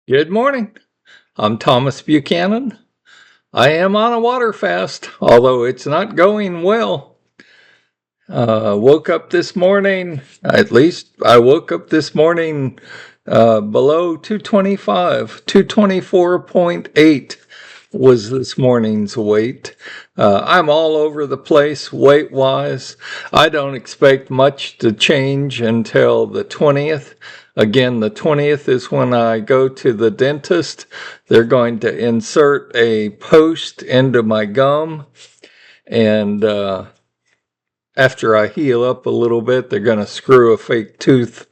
Good morning. I'm Thomas Buchanan. I am on a water fast, although it's not going well. Woke up this morning, at least I woke up this morning below 225. 224.8 was this morning's weight. I'm all over the place weight wise. I don't expect much to change until the 20th. Again, the 20th is when I go to the dentist. They're going to insert a post into my gum, and after I heal up a little bit, they're going to screw a fake tooth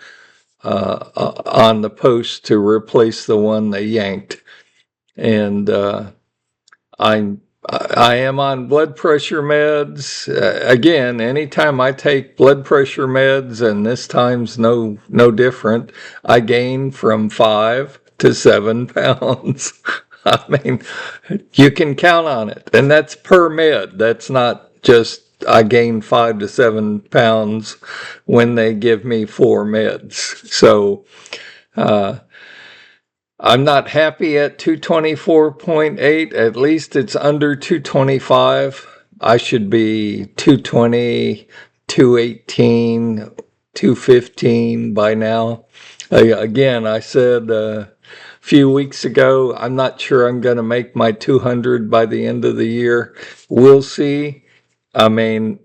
on the post to replace the one they yanked. And I'm I am on blood pressure meds. Again, anytime I take blood pressure meds, and this time's no different, I gain from 5 to 7 pounds. I mean, you can count on it, and that's per med. That's not just I gain 5 to 7 pounds when they give me 4 meds. So I'm not happy at 224.8. At least it's under 225. I should be 220, 218, 215 by now. Again, I said a few weeks ago, I'm not sure I'm going to make my 200 by the end of the year. We'll see. I mean,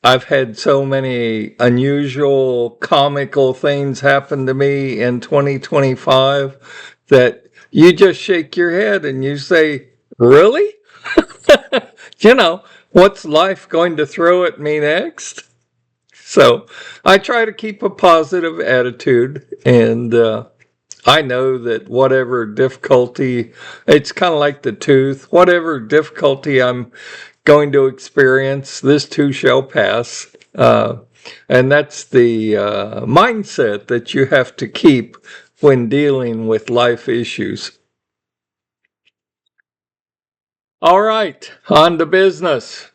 I've had so many unusual, comical things happen to me in 2025 that you just shake your head and you say, really? You know, what's life going to throw at me next? So I try to keep a positive attitude, and I know that whatever difficulty, it's kind of like the tooth, whatever difficulty I'm going to experience, this too shall pass. And that's the mindset that you have to keep when dealing with life issues. All right, on to business.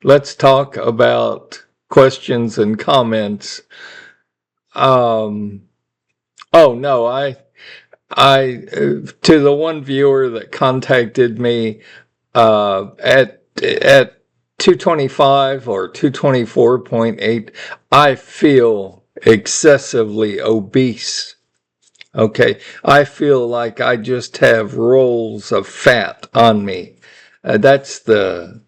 Let's talk about questions and comments. Oh no, to the one viewer that contacted me at 225 or 224.8, I feel excessively obese. Okay, I feel like I just have rolls of fat on me. That's the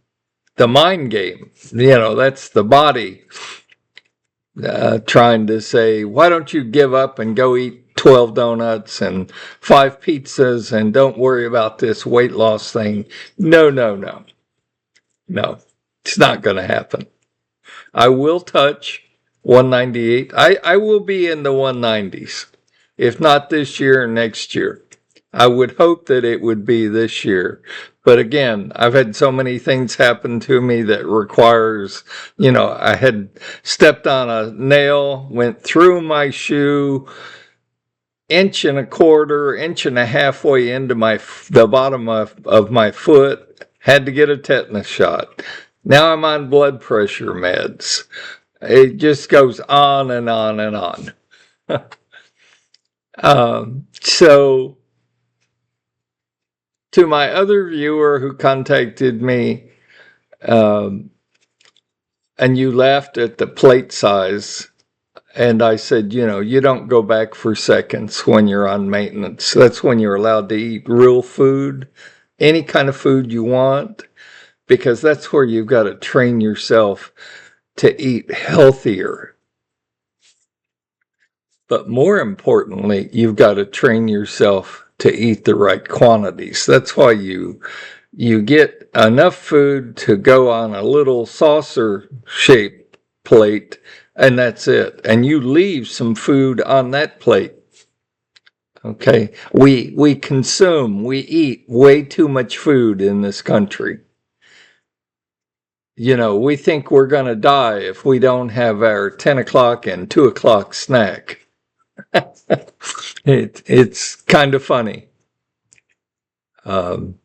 mind game. That's the body trying to say, why don't you give up and go eat 12 donuts and 5 pizzas and don't worry about this weight loss thing? No, no, no. No, it's not going to happen. I will touch 198. I will be in the 190s. If not this year, next year. I would hope that it would be this year. But again, I've had so many things happen to me that requires, I had stepped on a nail, went through my shoe, inch and a quarter, inch and a half way into the bottom of my foot, had to get a tetanus shot. Now I'm on blood pressure meds. It just goes on and on and on. So to my other viewer who contacted me, and you laughed at the plate size, and I said, you don't go back for seconds when you're on maintenance. That's when you're allowed to eat real food, any kind of food you want, because that's where you've got to train yourself to eat healthier. But more importantly, you've got to train yourself to eat the right quantities. That's why you get enough food to go on a little saucer-shaped plate, and that's it. And you leave some food on that plate. Okay? We eat way too much food in this country. We think we're going to die if we don't have our 10 o'clock and 2 o'clock snack. It's kind of funny. And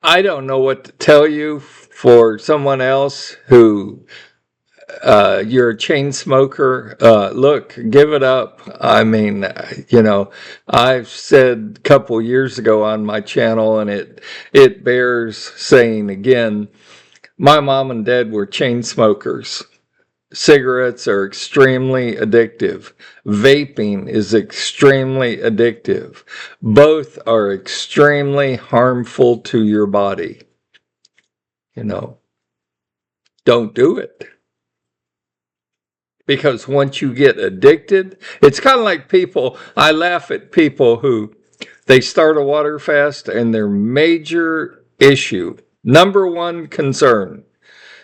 I don't know what to tell you for someone else who you're a chain smoker, look, give it up. I mean, I've said a couple years ago on my channel, and it bears saying again, my mom and dad were chain smokers. Cigarettes are extremely addictive. Vaping is extremely addictive. Both are extremely harmful to your body. Don't do it. Because once you get addicted, it's kind of like people, I laugh at people who, they start a water fast and their major issue, number one concern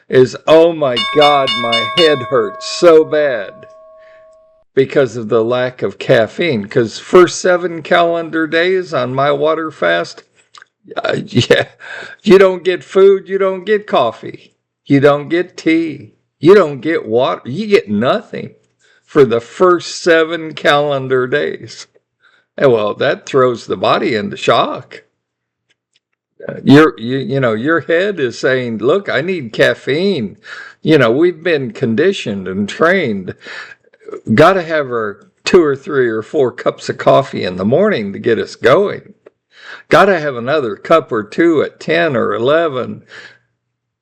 is, oh my God, my head hurts so bad because of the lack of caffeine. Because for 7 calendar days on my water fast, yeah, you don't get food, you don't get coffee, you don't get tea, you don't get water, you get nothing for the first 7 calendar days. And well, that throws the body into shock. Your head is saying, look, I need caffeine. We've been conditioned and trained. Got to have our 2 or 3 or 4 cups of coffee in the morning to get us going. Got to have another cup or 2 at 10 or 11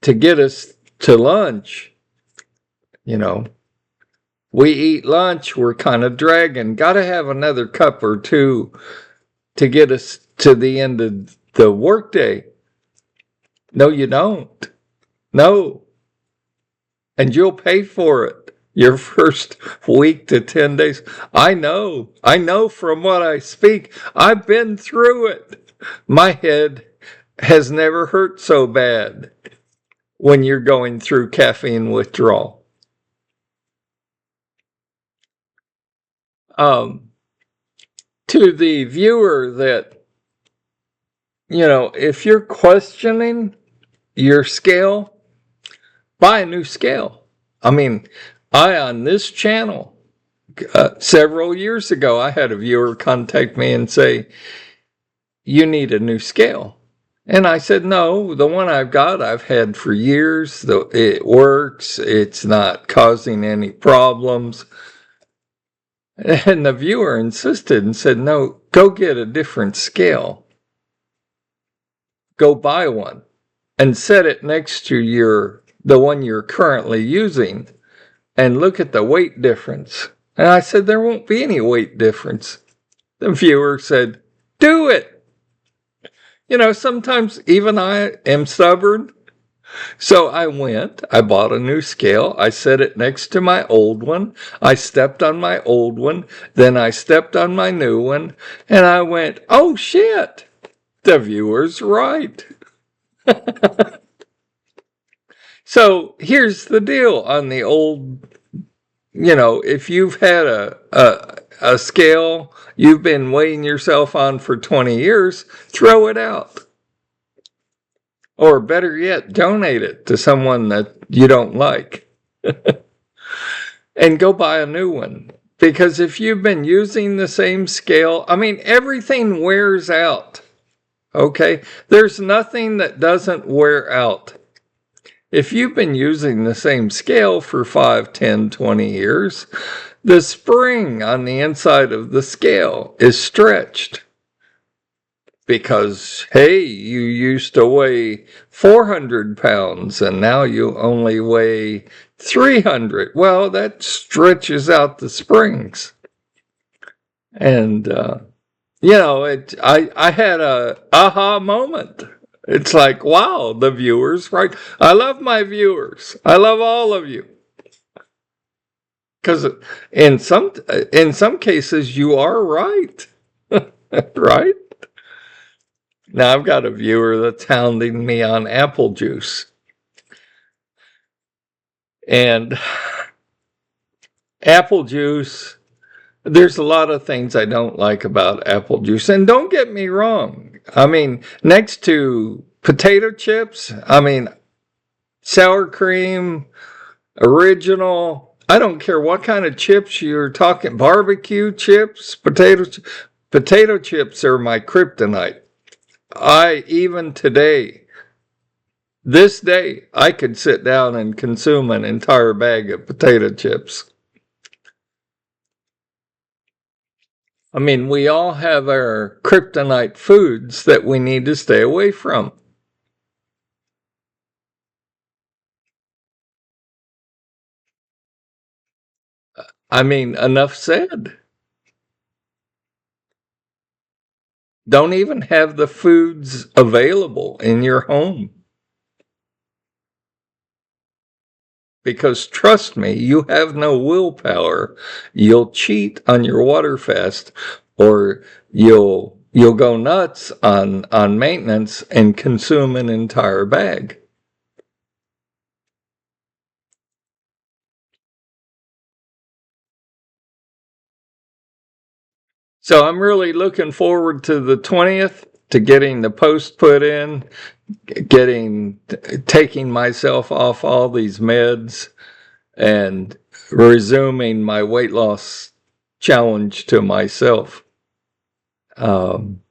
to get us to lunch. We eat lunch, we're kind of dragging. Got to have another cup or 2 to get us to the end of the workday. No, you don't. No. And you'll pay for it your first week to 10 days. I know from what I speak. I've been through it. My head has never hurt so bad when you're going through caffeine withdrawal. To the viewer that, if you're questioning your scale, buy a new scale. I mean, on this channel, several years ago, I had a viewer contact me and say, you need a new scale. And I said, no, the one I've got, I've had for years. It works. It's not causing any problems. And the viewer insisted and said, no, go get a different scale. Go buy one and set it next to the one you're currently using and look at the weight difference. And I said, there won't be any weight difference. The viewer said, do it. Sometimes even I am stubborn. So I bought a new scale. I set it next to my old one. I stepped on my old one. Then I stepped on my new one. And I went, oh shit, the viewer's right. So here's the deal on the old, if you've had a scale you've been weighing yourself on for 20 years, throw it out. Or better yet, donate it to someone that you don't like. And go buy a new one. Because if you've been using the same scale, everything wears out. Okay? There's nothing that doesn't wear out. If you've been using the same scale for 5, 10, 20 years, the spring on the inside of the scale is stretched. Because, hey, you used to weigh 400 pounds and now you only weigh 300. Well, that stretches out the springs. And, I had a aha moment. It's like, wow, the viewer's right. I love my viewers. I love all of you. Because in some cases, you are right. Right? Now, I've got a viewer that's hounding me on apple juice. And apple juice, there's a lot of things I don't like about apple juice. And don't get me wrong. Next to potato chips, sour cream, original, I don't care what kind of chips you're talking, barbecue chips, potato chips are my kryptonite. Even today, This day, I could sit down and consume an entire bag of potato chips. I mean, we all have our kryptonite foods that we need to stay away from. I mean, enough said. Don't even have the foods available in your home. Because trust me, you have no willpower. You'll cheat on your water fast, or you'll go nuts on maintenance and consume an entire bag. So I'm really looking forward to the 20th, to getting the post put in, taking myself off all these meds, and resuming my weight loss challenge to myself. Um,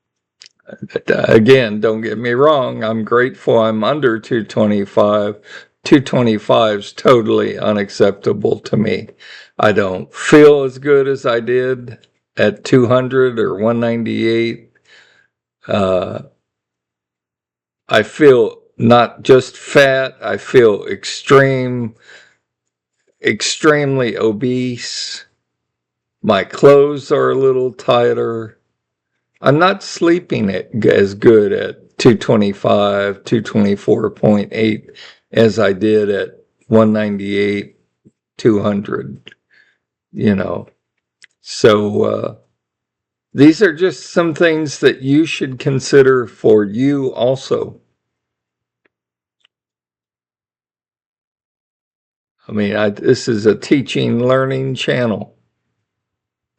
Again, don't get me wrong, I'm grateful I'm under 225. 225 is totally unacceptable to me. I don't feel as good as I did at 200 or 198. Uh, I feel not just fat, I feel extremely obese. My clothes are a little tighter. I'm not sleeping as good at 225, 224.8 as I did at 198, 200, you know. So these are just some things that you should consider for you also. I mean, this is a teaching, learning channel.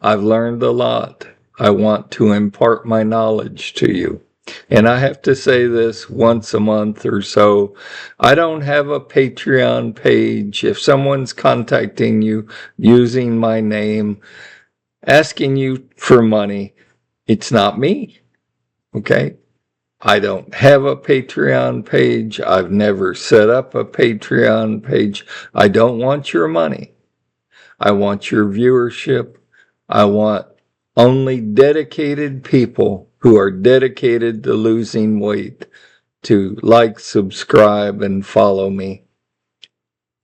I've learned a lot. I want to impart my knowledge to you. And I have to say this once a month or so. I don't have a Patreon page. If someone's contacting you using my name, asking you for money, it's not me. Okay? I don't have a Patreon page. I've never set up a Patreon page. I don't want your money. I want your viewership. I want only dedicated people who are dedicated to losing weight to like, subscribe, and follow me.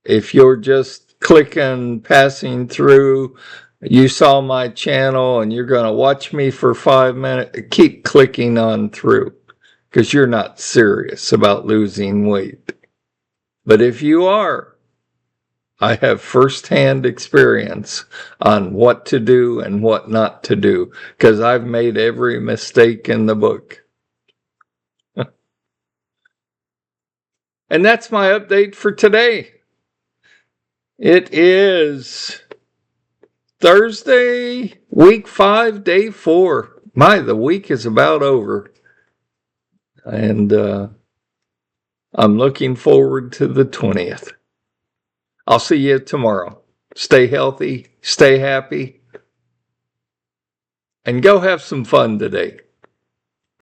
If you're just clicking, passing through, you saw my channel and you're going to watch me for 5 minutes, keep clicking on through because you're not serious about losing weight. But if you are, I have firsthand experience on what to do and what not to do because I've made every mistake in the book. And that's my update for today. It is Thursday, week 5, day 4. The week is about over. And I'm looking forward to the 20th. I'll see you tomorrow. Stay healthy, stay happy, and go have some fun today.